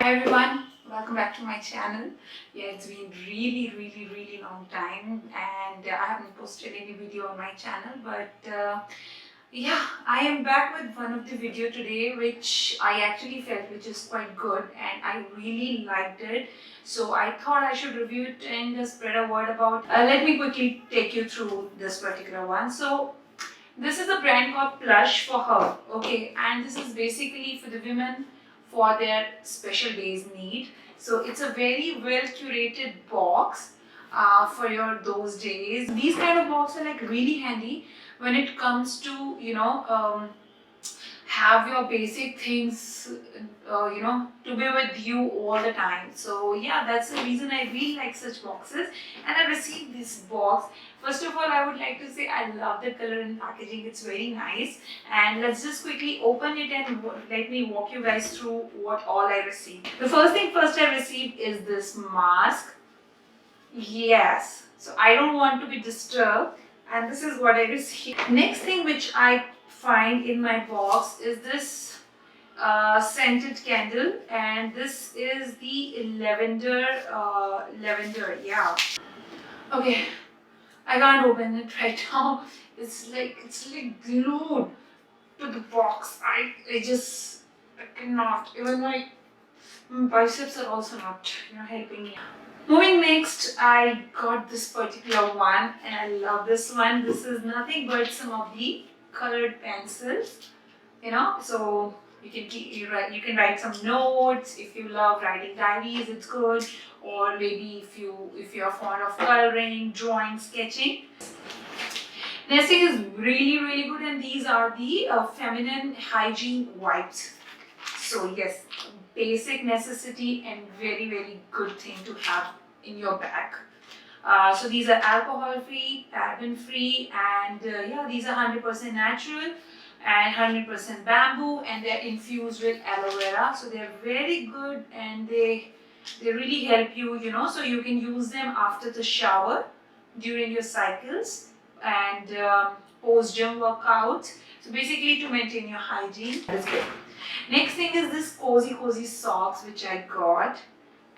Hi everyone, welcome back to my channel. Yeah, it's been really long time and I haven't posted any video on my channel, but yeah, I am back with one of the video today which I actually felt which is quite good and I really liked it. So I thought I should review it and spread a word about. Let me quickly take you through this particular one. So this is a brand called PLUSH for her, okay, and this is basically for the women for their special days need. So it's a very well curated box for your those days. These kind of boxes are like really handy when it comes to have your basic things to be with you all the time. So yeah, that's the reason I really like such boxes, and I received this box. First of all, I would like to say I love the color and packaging. It's very nice, and let's just quickly open it and let me walk you guys through what all I received. The first thing first I received is this mask. Yes, so I don't want to be disturbed, and this is what I received. Next thing which I find in my box is this scented candle, and this is the lavender, yeah. Okay, I can't open it right now. It's like glued to the box. I cannot. Even my biceps are also not helping me. Moving next, I got this particular one and I love this one. This is nothing but some of the colored pencils, so you can write some notes. If you love writing diaries, it's good. Or maybe if you're fond of coloring, drawing, sketching. Next thing is really good, and these are the feminine hygiene wipes. So yes, basic necessity and very good thing to have in your bag. So these are alcohol free, paraben free, and yeah, these are 100% natural and 100% bamboo, and they're infused with aloe vera. So they're very good, and they really help you, so you can use them after the shower, during your cycles, and post gym workout. So basically to maintain your hygiene. That is good. Next thing is this cozy socks which I got,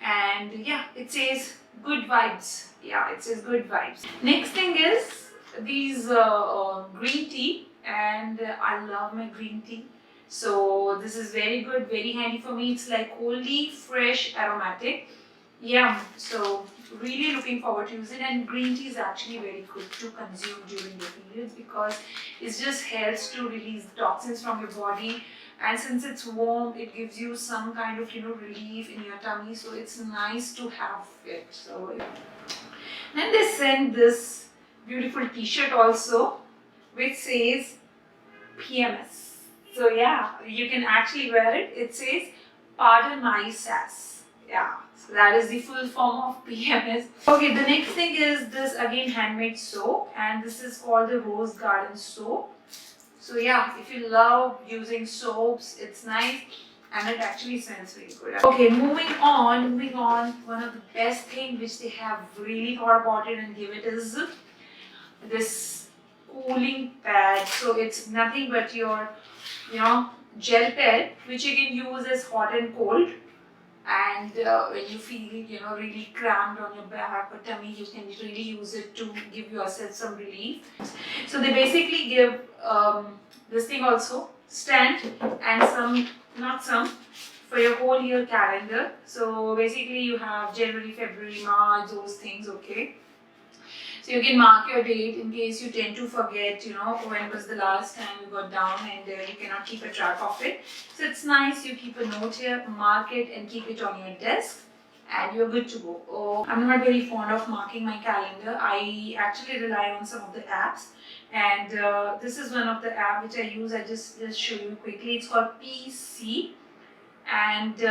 and yeah, it says good vibes. Yeah, it says good vibes. Next thing is these green tea, and I love my green tea. So this is very good, very handy for me. It's like wholly fresh aromatic. Yeah, so really looking forward to use it. And green tea is actually very good to consume during your periods because it just helps to release the toxins from your body, and since it's warm, it gives you some kind of relief in your tummy, so it's nice to have it. So then they sent this beautiful t-shirt also which says PMS. So yeah, you can actually wear it. It says pardon my sass. Yeah, so that is the full form of PMS. Okay, the next thing is this again handmade soap, and this is called the Rose Garden soap. So yeah, if you love using soaps, it's nice and it actually smells very good. Okay, moving on, one of the best things which they have really thought about it and give it is this cooling pad. So it's nothing but your gel pad which you can use as hot and cold, and when you feel really cramped on your back or tummy, you can really use it to give yourself some relief. So they basically give this thing also stand and not some for your whole year calendar. So basically you have January, February, March, those things, okay. So you can mark your date in case you tend to forget, when was the last time you got down, and you cannot keep a track of it. So it's nice, you keep a note here, mark it and keep it on your desk, and you're good to go. Oh, I'm not very fond of marking my calendar. I actually rely on some of the apps, and this is one of the apps which I use. I just show you quickly. It's called PC, and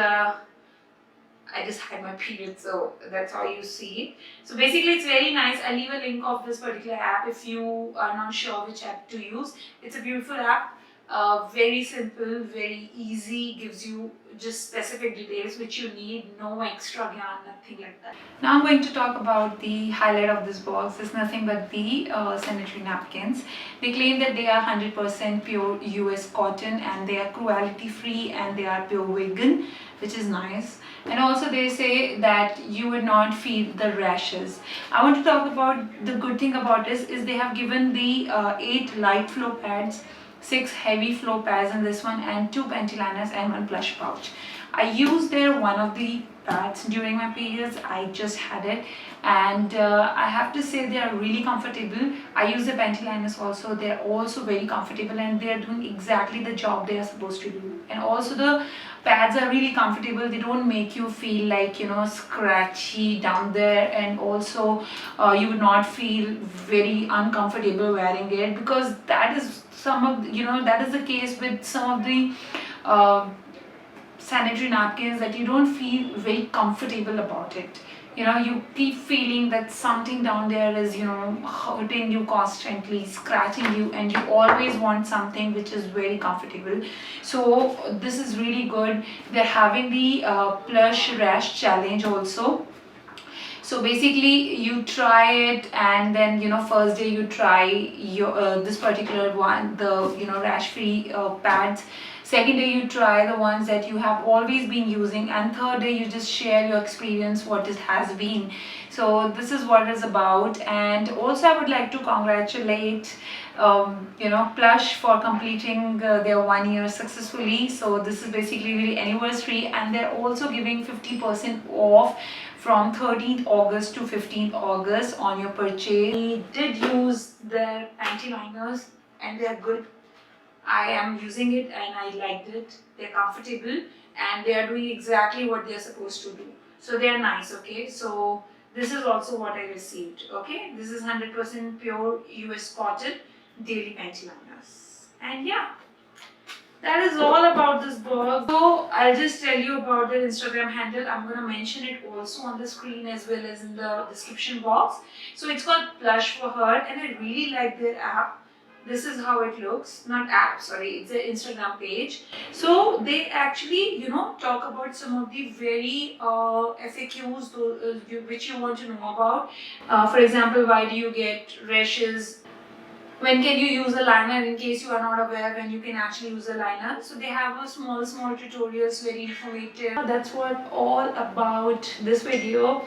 I just had my period, so that's how you see it. So basically it's very nice. I'll leave a link of this particular app if you are not sure which app to use. It's a beautiful app. Very simple, very easy, gives you just specific details which you need, no extra gyan, nothing like that. Now I'm going to talk about the highlight of this box. It's nothing but the sanitary napkins. They claim that they are 100% pure US cotton and they are cruelty free and they are pure vegan, which is nice. And also they say that you would not feel the rashes. I want to talk about the good thing about this is they have given the 8 light flow pads, 6 heavy flow pads in this one, and 2 panty liners and 1 plush pouch. I used their one of the pads during my periods. I just had it, and I have to say they are really comfortable. I use the panty liners also. They are also very comfortable and they are doing exactly the job they are supposed to do. And also the pads are really comfortable. They don't make you feel like, you know, scratchy down there, and also you would not feel very uncomfortable wearing it, because that is some of that is the case with some of the sanitary napkins, that you don't feel very comfortable about it. You know, you keep feeling that something down there is, you know, hurting you constantly, scratching you, and you always want something which is very comfortable. So this is really good. They're having the plush rash challenge also. So basically you try it, and then, you know, first day you try your this particular one, the, you know, rash free pads. Second day you try the ones that you have always been using, and third day you just share your experience, what it has been. So this is what it's about. And also I would like to congratulate you know, Plush for completing their 1 year successfully. So this is basically the anniversary, and they're also giving 50% off from 13th August to 15th August on your purchase. I did use their panty liners and they're good. I am using it and I liked it. They're comfortable and they are doing exactly what they're supposed to do. So they're nice, okay? So this is also what I received, okay? This is 100% pure US cotton daily panty liners. And yeah, that is all about this box. So I'll just tell you about their Instagram handle. I'm going to mention it also on the screen as well as in the description box. So it's called Plush for Her, and I really like their app. This is how it looks. Not app, sorry, it's an Instagram page. So they actually, you know, talk about some of the very FAQs which you want to know about. For example, why do you get rashes? When can you use a liner, in case you are not aware when you can actually use a liner. So they have a small tutorials, very informative. That's what all about this video.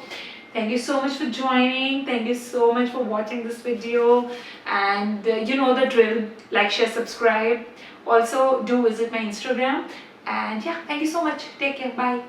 Thank you so much for joining. Thank you so much for watching this video. And you know the drill. Like, share, subscribe. Also do visit my Instagram. And yeah, thank you so much. Take care. Bye.